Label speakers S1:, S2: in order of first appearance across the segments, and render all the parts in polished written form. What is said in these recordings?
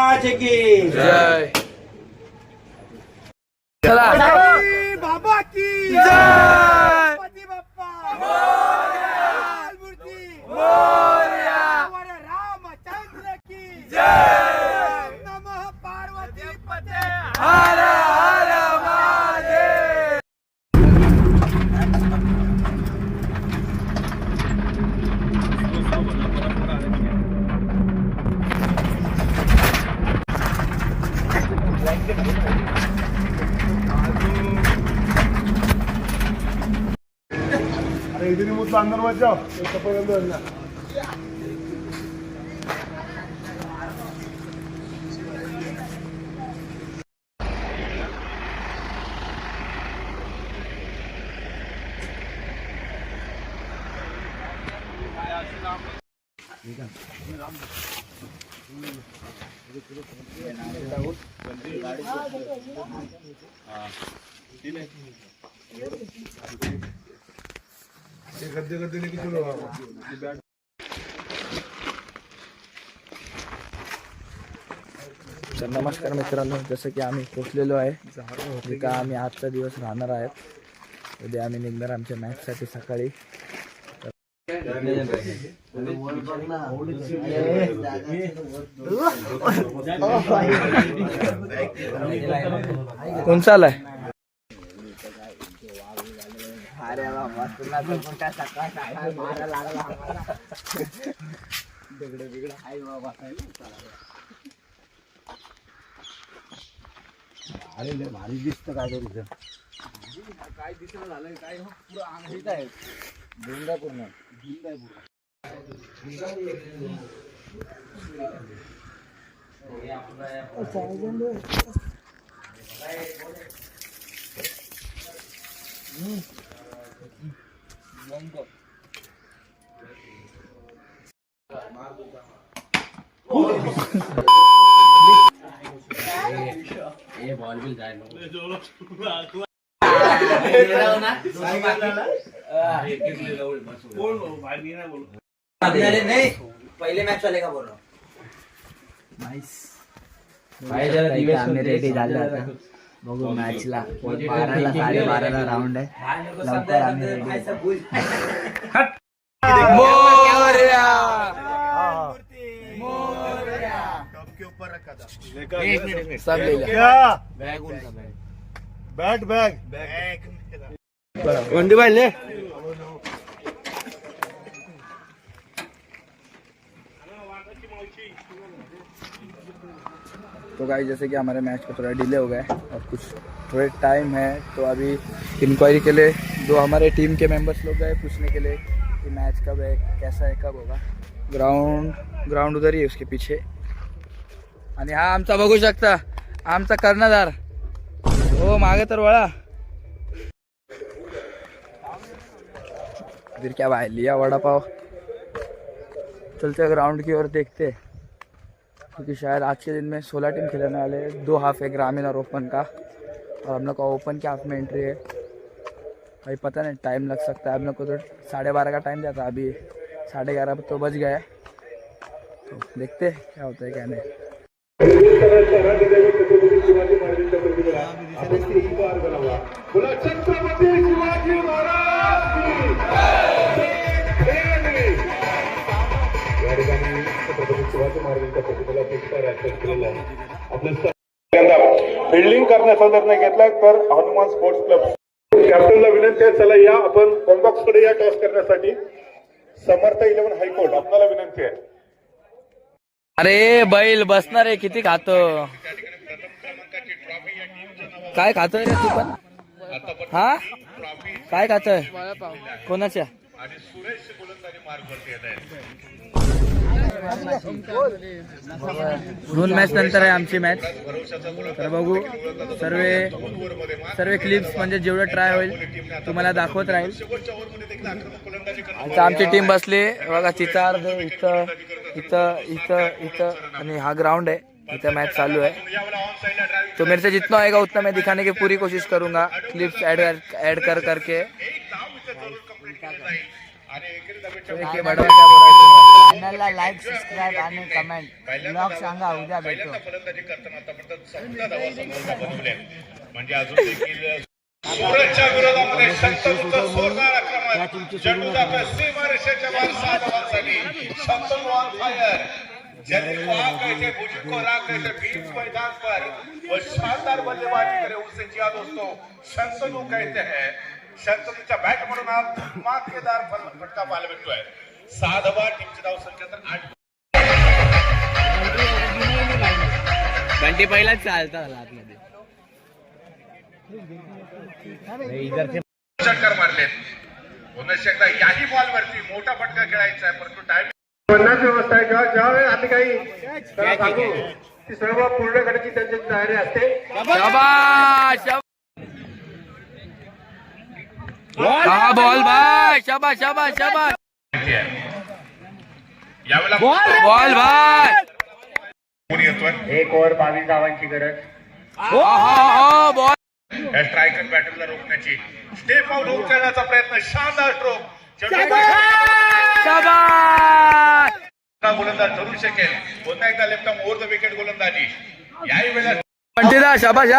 S1: आज की
S2: जय चला
S1: बाबा की
S2: जय
S1: गणपती बाप्पा मोरया मूर्ती
S2: मोरया
S1: रामचंद्र की
S2: जय
S1: नमः पार्वती पते
S2: हर हर महादेव
S3: अरे इधर मुझे अंदर मत जाओ कपड़े अंदर ना गद्दे गद्दे लेके चलो
S2: तर नमस्कार मित्रांनो, जसं की आम्ही पोचलेलो आहे जिथं आम्ही आजचा दिवस राहणार आहेत. उद्या आम्ही निघणार आमच्या मॅचसाठी सकाळी. कोण चालाय?
S1: अरे बाबा तुला कोणता सकाळ सकाळ मारा लागला दगड बिगड हाय बाबा अरे लय भारी दिसतं काय तरी काय दिसणं झालं काय पुरं अंगठीच आहे धुंदा पूर्ण धुंदा ये बॉल भी जाए नहीं पहले मैच चलेगा बोल रहा आम्ही रेडी झालो आता बघू मॅचला 12ला 12:30ला राऊंड आहे लवकर आम्ही रेडी
S2: मोरया
S3: टॉप के ऊपर रखा था
S2: सब ले लिया.
S3: क्या
S1: बैग उनका बैग
S3: बैट बैग
S2: वंडी भाई ले. तो गाइस जैसे कि हमारे मैच को थोड़ा डिले हो गया है और कुछ थोड़े टाइम है, तो अभी इंक्वायरी के लिए जो हमारे टीम के मेंबर्स लोग गए पूछने के लिए कि मैच कब है, कैसा है, कब होगा. ग्राउंड उधर ही है उसके पीछे. आणि हा आमचा बघू शकता आमचा कर्णधार हो मागे तर वळा. फिर क्या भाई लिया वड़ा पाव. चलते ग्राउंड की ओर देखते क्योंकि शायद आज के दिन में 16 टीम खेलने वाले हैं. 2 हाफ है ग्रामीण और ओपन का, और हम लोग का ओपन के हाफ में एंट्री है. भाई पता नहीं टाइम लग सकता है. हम लोग को तो 12:30 का टाइम दिया था, अभी 11:30 तो बज गया है. तो देखते हैं क्या होता है क्या नहीं.
S3: फिल्डिंग करण्याचा निर्णय घेतला तर हनुमान स्पोर्ट्स क्लब कॅप्टनला विनंती आहे, चला या आपण कॉम्बॉक्स कडे या टॉस करण्यासाठी. समर्थ 11 हायकोर्ट आपल्याला विनंती आहे.
S2: अरे बैल बसणार आहे किती खातो काय खातोय रे तू पण. हा काय खातोय कोणाच्या दोन मॅच नंतर आहे आमची मॅच. तर बघू सर्व क्लिप्स म्हणजे जेवढं ट्राय होईल तुम्हाला दाखवत राहील. आता आमची टीम बसली बघा चितार इथं इथं इथं इथं आणि हा ग्राउंड आहे. इतना मैच चालू है तो मेरे से जितना होएगा उतना मैं दिखाने की पूरी कोशिश करूंगा, क्लिप्स ऐड कर करके।
S1: चॅनलला लाईक सबस्क्राईब आणि कमेंट ब्लॉग सांगा उद्या भेटू
S3: फलंदाजी करताना आतापर्यंत 14 धावा समोरच्या बनवल्या म्हणजे अजून देखील सूरजच्या विरोधामध्ये शंतनूचं जोरदार आक्रमण चेंडू जातोय सीमारेषेच्या बाहेर 6 धावांसाठी शंतनू ऑन फायर जल्दी को आग कहते बुजुर्ग को राग कहते बीच मैदान पर वो शानदार बल्लेबाजी करे उसे जी हाँ दोस्तों शंतनू कहते हैं शंतनूच्या बॅट म्हणून आज धमाकेदार फटका पाहायला मिळतोय 6 धावा टीमची धावसंख्या तर 8
S1: बंटी पहिलाच चालता आतमध्ये
S3: चक्कर मारलेत पुन्हा एकदा याही बॉलवरती मोठा फटका खेळायचा आहे परंतु टाइम व्यवस्था आहे जेव्हा ज्यावेळी आम्ही काही सांगू ती सर्व पूर्ण करण्याची त्यांची तयारी असते
S1: बॉल भाई शाबाश शाबाश शाबाश
S3: यावेळेला
S1: बॉल भाई
S3: कोण येतोय
S2: 1 ओव्हर 22 धावांची गरज.
S1: बॉल
S3: या स्ट्रायकर बॅटरला रोखण्याची स्टेप आउट होऊन खेळण्याचा प्रयत्न शानदार स्ट्रोक
S1: शाबाश
S3: गोलंदाज ठरू शकेल पुन्हा एकदा left arm over the wicket गोलंदाजी याही वेळेला
S1: बंटीदा शाबाश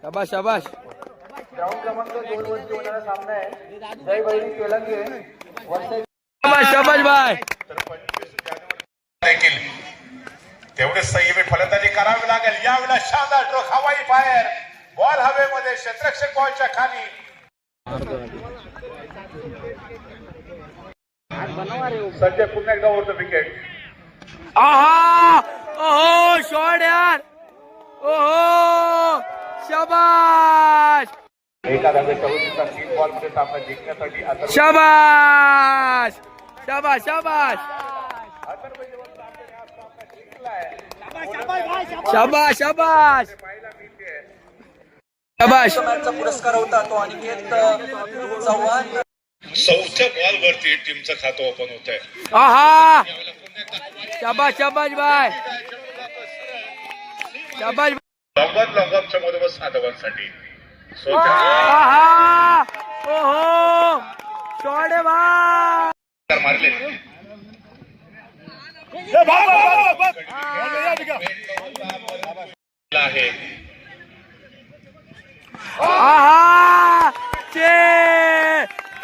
S1: शाबाश शाबाश
S2: ग्राउंड क्रमांक 2 वरती होणारा सामना आहे जय बैरी तेलंगे
S1: शाबाश शाबाश भाई
S3: तर 25 जानेवारी देखील तेवढे संयमी फलंदाजी करावी लागेल यावेळेला शानदार स्ट्रोक हवाई फायर बॉल हवेमध्ये क्षेत्ररक्षक बॉलच्या खाली संजय पुन्हा एकदा ओव्हर द विकेट
S1: ओहो शॉट यार ओहो शाबाश
S3: एका धावेच्या उंचीचा 3 बॉलमध्ये सामना जिंकण्यासाठी आता
S1: शाबाश शाबाश शाबाश शाबाश शाबाश शाबाश
S2: पुरस्कार होता तो अनिकेत चव्हाण.
S3: 4थ्या बॉलवरती टीमचं खातं ओपन होत आहे
S1: आहा शाबाश शाबाश भाई शाबाश
S3: लॉंगॉपच्या मध्ये 7 धावांसाठी
S1: आहा ओहो शॉट भाई
S3: मारले आहे
S1: आहा चे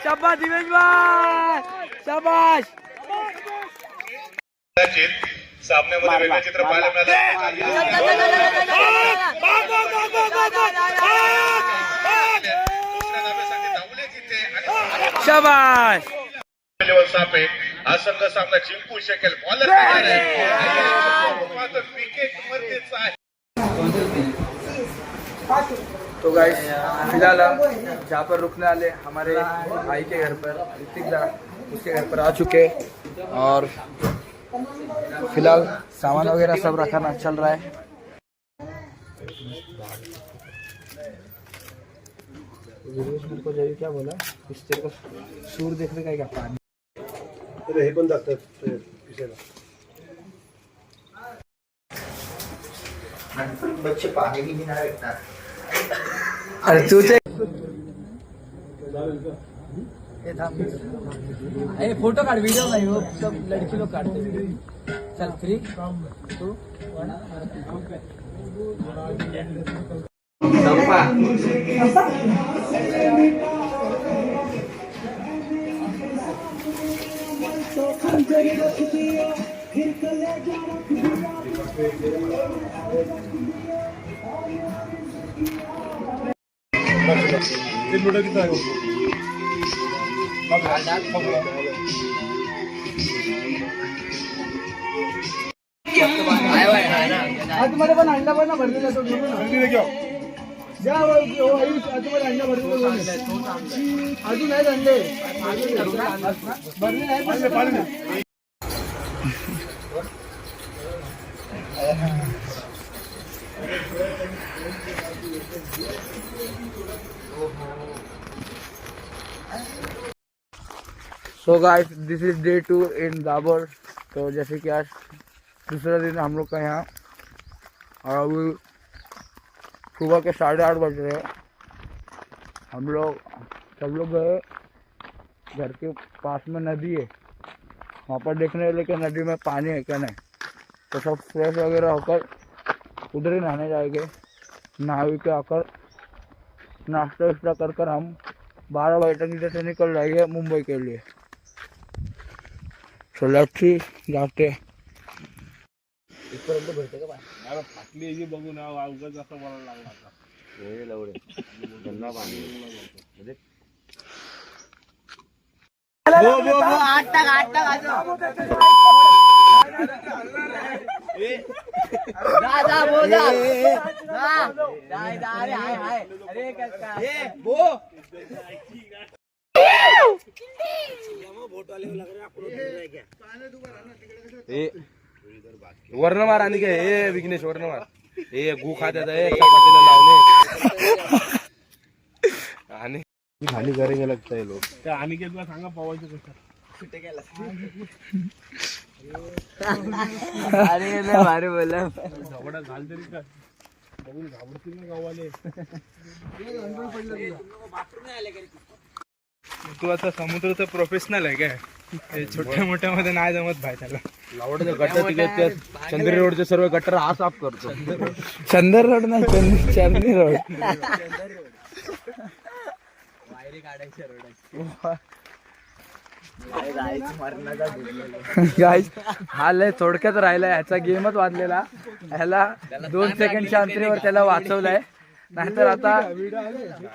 S1: शाबाश दिवेश भाई शाबाश
S3: कदाचित सामन्यामध्ये वेगळं चित्र पाहायला मिळालं
S1: शाबाश
S3: लेवल सापे हा संघ सामना जिंकू शकेल बॉलर विकेट मध्येच आहे
S2: तो गाइस फिलहाल हम जहाँ पर रुकने वाले हमारे भाई के घर पर ऋतिक दा उसके घर पर आ चुके और फिलहाल सामान वगैरह सब रखाना चल रहा है. को जाइए क्या बोला इस तेरे को सूर देखने का क्या पानी
S3: हे पण जातात
S2: बच्चे पानी भी नहीं रखता. अरे तुझे फोटो काढ व्हिडिओ नाही हो सब लड़की लोग काढते. चल 3 2 आतमध्ये पण अंडा पण भरलेला तो आतमध्ये अंडा भरलेला अजून आहेत अंडे भरले नाही. So guys this is day 2 in दाबर. तो जैसे कि आज दूसरा दिन हम लोग का यहाँ और अभी सुबह के 8:30 बज रहे हैं. हम लोग सब लोग गए घर के पास में नदी है, वहाँ पर देखने के लिए नदी में पानी है क्या नहीं, तो सब फ्रेश वगैरह होकर उधर ही नहाने जाएंगे। नहा के आकर नाश्ता वास्ता कर कर हम 12 बजे तक इधर से निकल जाएंगे मुंबई के लिए। तो लेट्स सी जाते हैं।
S4: बघू ना अवघड जास्त बोलायला लागला आता. वर्ण मार आणि काय हे विघ्नेश वर्ण मार हे गु खात्यात आहे चपातीला लावणे आणि खाली करेंगे लगता है लोग त्या अनिकेतला सांगा पवायचं कसं
S1: अरे लय भारी बोला.
S4: झगडा झाल तरी काय बघून घाबरतील ना गावाले.
S2: तू आता समुद्राचा प्रोफेशनल आहे काय? छोट्या मोठ्या मध्ये नाही जमत भाई त्याला.
S4: लावडे गटर चंद्री रोडचे सर्व गटर हा साफ करतो.
S2: चंदर रोड नाही, चंद्री रोड. गाईस हा लय थोडक्यात राहिला, याचा गेमच वाजलेला. ह्याला 2 सेकंडच्या अंतरीवर त्याला वाचवलाय, नाहीतर आता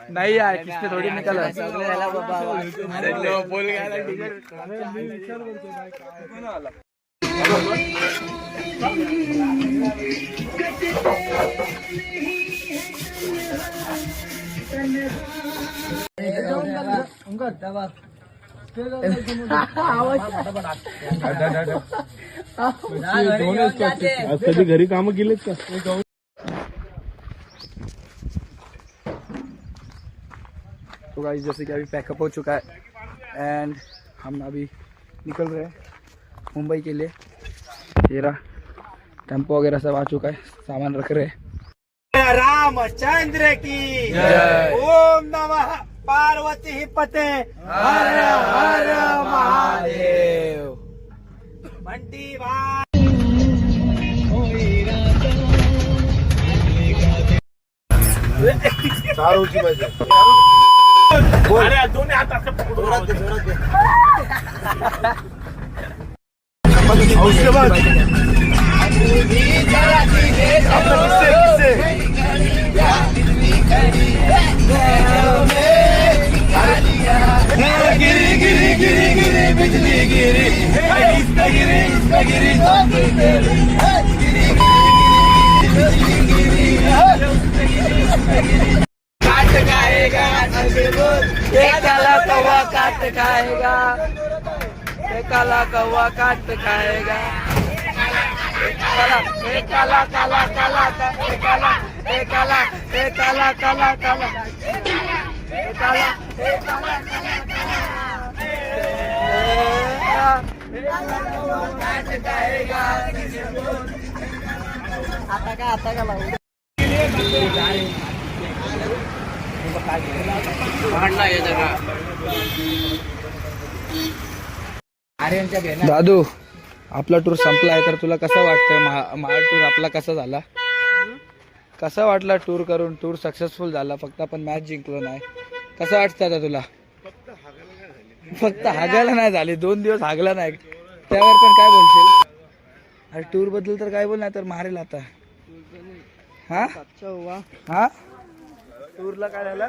S2: नाही आहे तिथे थोडी निकाल.
S4: कधी घरी काम केलेत का?
S2: तो गाइस जैसे कि अभी पैकअप हो चुका है एंड हम अभी निकल रहे हैं मुंबई के लिए. तेरा टेम्पो वगैरह सब आ चुका है, सामान रख रहे हैं.
S5: रामचंद्र की ओम नमः पार्वती पते हर हर महादेव. बंटी भाई
S4: चारोची मजा. अरे दोन्ही हात असं पकडून गिरी गिरी गिरी गिरी बिजली गिरी इसका गिरी इसका गिरी काट खाएगा
S2: काला कौवा काट खाएगा, काला कौवा काट खाएगा. काला काला काला काला काला काला काला काला काला आता का लावू दादू. आपला टूर संपला आहे, तर तुला कसं वाटतं? महाड टूर आपला कसा झाला? कसा वाटला टूर करून? टूर सक्सेसफुल झाला, फक्त आपण मॅच जिंकलो नाही. कसं वाटतं आता तुला? फक्त हागायला नाही झाली, 2 दिवस हागला नाही, त्यावर पण काय बोलशील? अरे टूर बद्दल तर काय बोल, नाही तर मारेल आता. हा हा टूरला काय झालं?